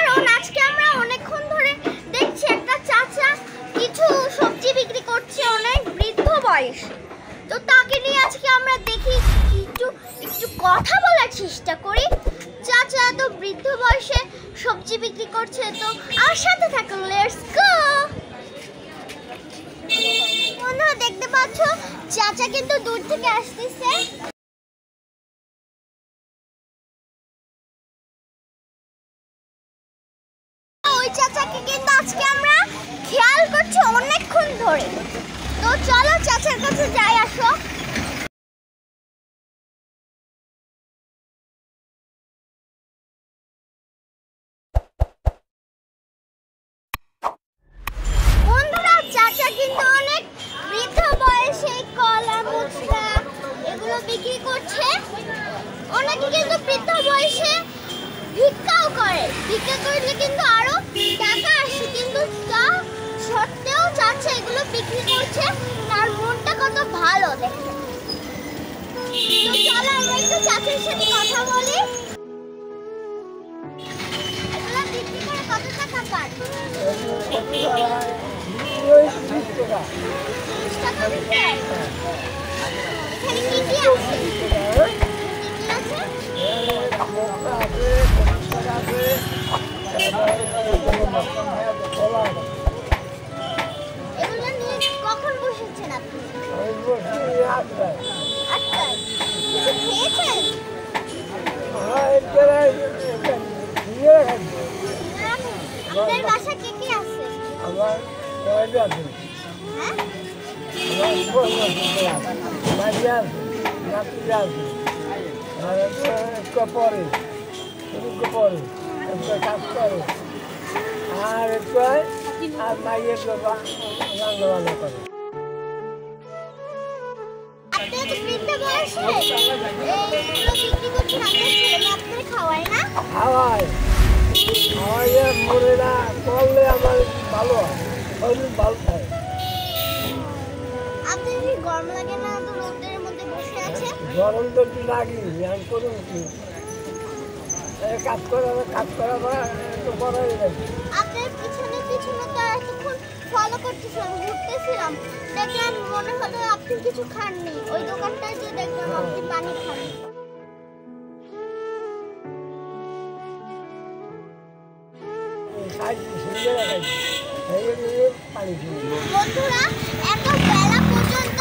কারণ আজকে আমরা অনেকক্ষণ ধরে দেখছি একটা চাচা কিছু সবজি বিক্রি করছে, অনেক বৃদ্ধ বয়স। তো তাকে নিয়ে আজকে আমরা দেখি একটু কথা বলার চেষ্টা করি। চাচা এত বৃদ্ধ বয়সে সবজি বিক্রি করছে, তো আর সাথে থাকুন, লেটস গো। বন্ধুরা দেখতে পাচ্ছ চাচা কিন্তু দূর থেকে আসতেছে। ওই চাচাকে কিন্তু আজকে আমরা খেয়াল করছি অনেকক্ষণ ধরে। তো চলো চাচার কাছে যাই, আসো। বন্ধুরা চাচা কিন্তু অনেক বৃদ্ধ বয়সে কলা, মুচড়া এগুলো বিক্রি করছে। অনেকে কিন্তু বৃদ্ধ বয়সে ভিক্ষাও করে, ভিক্ষা করলে কিন্তু আরো টাকা আসে, কিন্তু তা সত্ত্বেও চাচা এগুলো বিক্রি করছে। তার মনটা কত ভালো দেখে। তো চলো আমরা একটু চাচার সাথে কথা বলি। এগুলো বিক্রি করে কত টাকা পান? 20 টাকা বিক্রি। এখানে কি কি আছে? এগুলো নিয়ে কখন বসেছেন আপনি? আচ্ছা, কিছু খেয়েছেন? আপনার বাসা কে কে আছে? আর মাইয়ের রান্না করে। খাওয়াইয়ে মরে না করলে আমার ভালো হয়, ভালো হয়। গরম লাগে না তো রোদের মধ্যে বসে আছে? গরম তো একটু লাগে, আমি করুন কি কাজ করা তো করাই লাগে। আপনার পিছনে তো এতক্ষণ ফলো করতেছিলাম, ঘুরতেছিলাম, দেখলাম মনে হলো আপনি কিছু খাননি। ওই দোকানটায় যে দেখলাম আপনি পানি খান। বন্ধুরা এত বেলা পর্যন্ত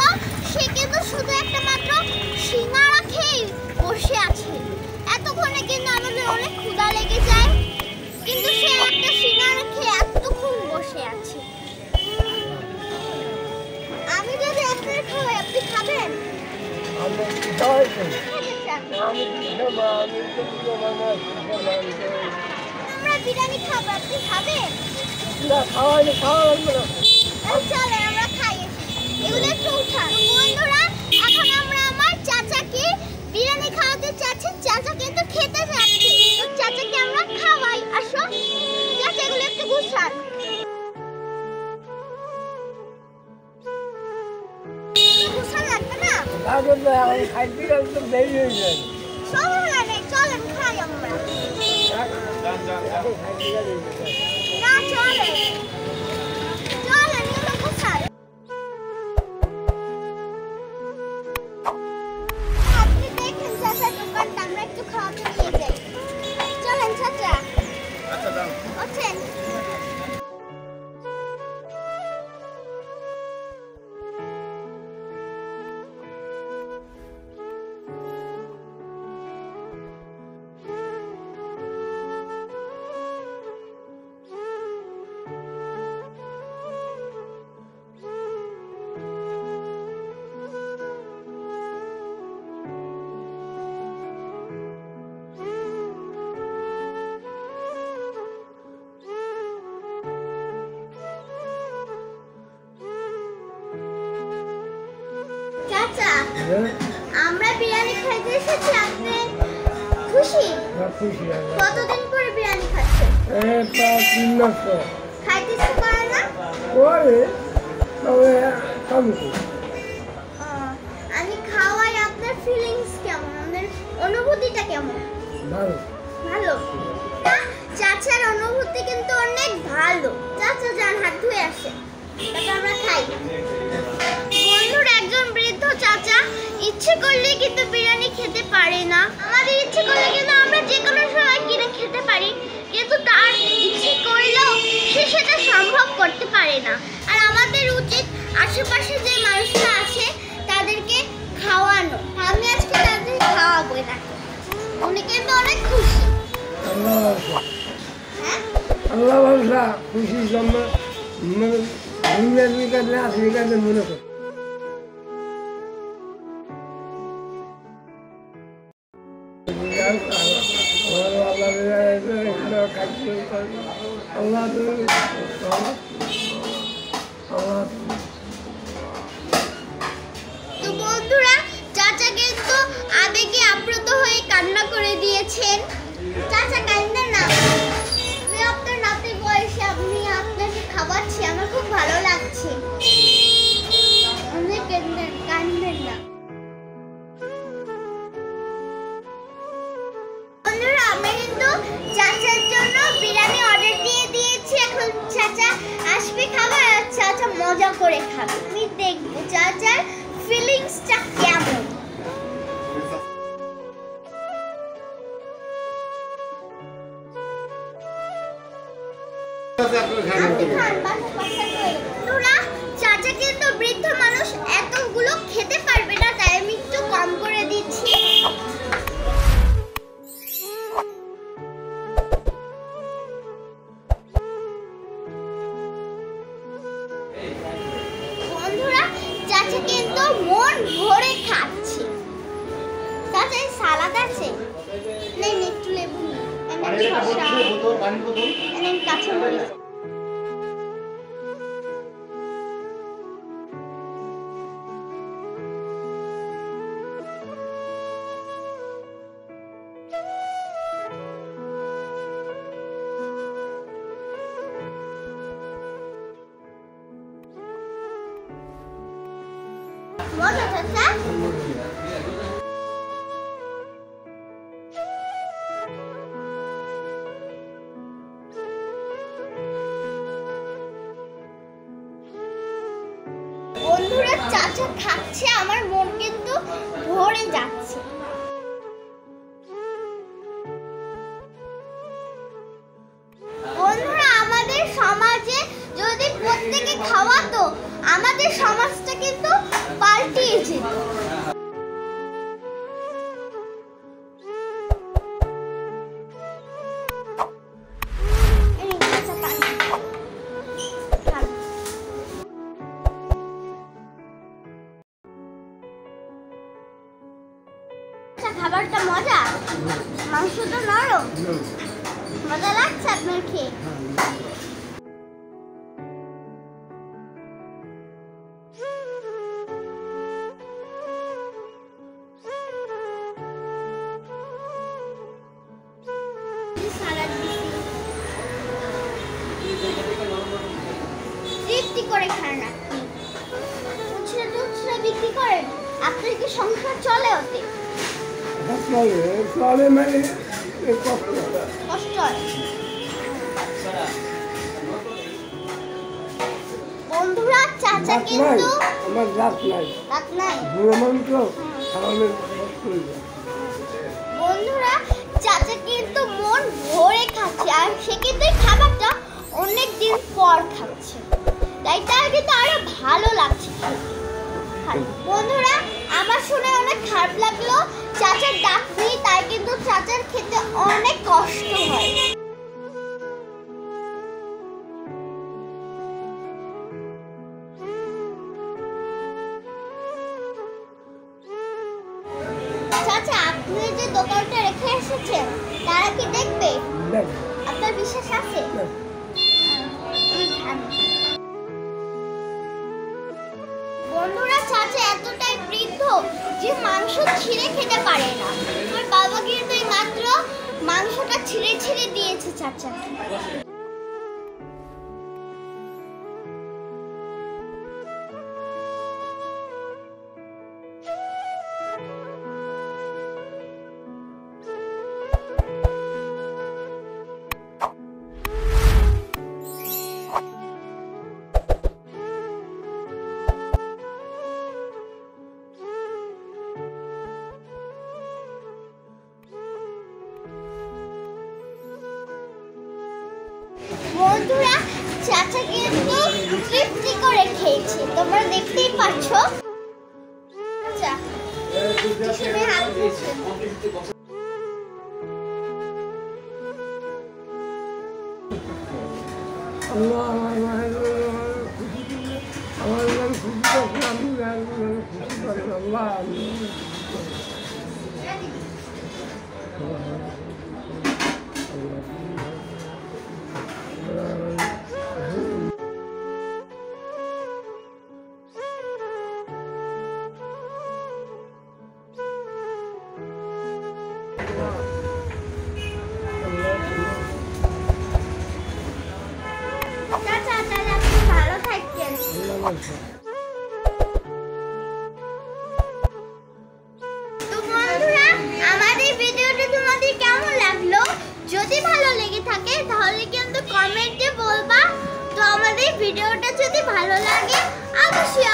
সে কিন্তু শুধু একটা মাত্র সিঙ্গারা খেয়ে বসে আছে। এতক্ষণে কিন্তু আমাদের অনেক ক্ষুধা লেগে যায়, কিন্তু সে একটা সিঙ্গারা খেয়ে এতক্ষণ বসে আছে। আমি যদি আপনার খাওয়াই, আপনি খাবেন? আমরা বিরিয়ানি খাবো, আপনি খাবেন? চলেন আমরা খাই। এগুলো একটু উঠান। বন্ধুরা এখন আমরা আমার চাচাকে বিরিয়ানি খাওয়াতে চাচ্ছি। চাচা কিন্তু খেতে যাচ্ছে, তো চাচাকে আমরা খাওয়াই। আসো চাচা, এগুলো একটু গুছান। গুছান লাগবে না? সমস্যা নেই, চলেন খাই আমরা। না চলেন, চলেন এগুলো গুছান। আপনি দেখেন চাচার দোকানটা, আমরা একটু খাওয়াতে নিয়ে যাই। চলেন চাচা। আচ্ছা যান। আছেন? চাচা আমরা বিরিয়ানি খাইতে এসেছি, আপনি খুশি? কতদিন পরে বিরিয়ানি খাচ্ছেন? 3 মাস পর। খাইতে ইচ্ছে করে না? করে তবে আমি খাওয়াই, আপনার ফিলিংস কেমন, আপনার অনুভূতিটা কেমন? ভালো। ভালো। চাচার অনুভূতি আসে, তারপর আমরা খাই। বন্ধুরা, একজন বৃদ্ধ চাচা ইচ্ছে করলে কিন্তু বিরিয়ানি খেতে পারে না। আমাদের ইচ্ছে করলে কিন্তু আমরা যে কোনো সময় কিনে খেতে পারি, কিন্তু তার ইচ্ছে করলেও সে সেটা সম্ভব করতে পারে না। আর আমাদের উচিত আশেপাশে যে মানুষরা আছে তাদেরকে খাওয়ানো। আমি আজকে তাদের খাওয়াবো, তাকে উনি কিন্তু অনেক খুশি। হ্যাঁ, আল্লাহ ভরসা, খুশির জন্য মানে দুনিয়ার বিকালে আসি বিকালে মনে কর। তো বন্ধুরা, চাচা কিন্তু আবেগে আপ্লুত হয়ে কান্না করে দিয়েছেন। চাচা কান্দেন না, আমি আপনার নাতি বয়সে আমি আপনাকে খাওয়াচ্ছি, আমার খুব ভালো লাগছে। অনেক কান্দেন না। বন্ধুরা, আমরা কিন্তু চাচার জন্য বিরিয়ানি অর্ডার দিয়ে দিয়েছি। এখন চাচা আসবে খাবার, আর চাচা মজা করে খাবে। আমি দেখবো চাচার ফিলিংসটা কেমন। বন্ধুরা, চাচা কিন্তু বৃদ্ধ মানুষ, এতগুলো খেতে পারবে না, তাই আমি একটু কম করে দিচ্ছি। বন্ধুরা, চাচা কিন্তু মন ভরে খাচ্ছে। চাচা সালাদ আছে, নেই একটু লেবু নিই, কাঁচামরিচ। মজা চাচা। বন্ধুরা, চাচা খাচ্ছে, আমার মন কিন্তু ভরে যাচ্ছে। বন্ধুরা, আমাদের সমাজে যদি প্রত্যেকে খাওয়াতো, আমাদের সমাজটা কিন্তু পাল্টিয়ে যেত। খাবারটা মজা, মাংসটা নরম, মজা লাগছে আপনার খেয়ে? তৃপ্তি করে খান আপনি। খুচরা বিক্রি করেন, আপনার কি সংসার চলে ওতে? চলে মানে কষ্ট হয়। বন্ধুরা, চাচা কিন্তু আমার রাত নাই, রাত নাই। বুড়ো মানুষ খাওয়ানোর বন্ধুরা, চাচা কিন্তু মন ভরে খাচ্ছে, আর সে কিন্তু খাবারটা অনেক দিন পর খাচ্ছে, তাই তার কিন্তু আরো ভালো লাগছে। বন্ধুরা, আমার শুনে অনেক খারাপ লাগলো, চাচার দাঁত নেই, তাই কিন্তু চাচার খেতে অনেক কষ্ট হয়। চাচা, আপনি যে দোকানটা রেখে এসেছেন, তারা কি দেখবে? আপনার বিশ্বাস আছে? বন্ধুরা, চাচা এতটাই বৃদ্ধ যে মাংস ছিঁড়ে খেতে পারে না। আমার বাবা কিন্তু এই মাত্র মাংসটা ছিঁড়ে ছিঁড়ে দিয়েছে চাচাকে। বন্ধুরা চাচা কিন্তু তৃপ্তি করে খেয়েছে, তোমরা দেখতেই পাচ্ছ। আচ্ছা হিসেবে হাত দিচ্ছে। আল্লাহ আমার খুশি করছে, আমি খুশি করেন আল্লাহ। চাচা তাহলে আপনি ভালো থাকবেন। তো বন্ধুরা আমাদের ভিডিওটা তোমাদের কেমন লাগলো, যদি ভালো লেগে থাকে তাহলে কিন্তু কমেন্টে বলবা। তো আমাদের ভিডিওটা যদি ভালো লাগে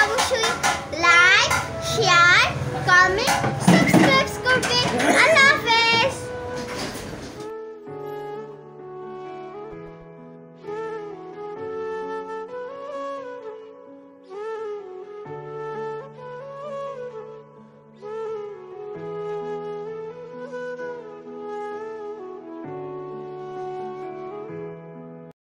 অবশ্যই লাইক, শেয়ার, কমেন্ট,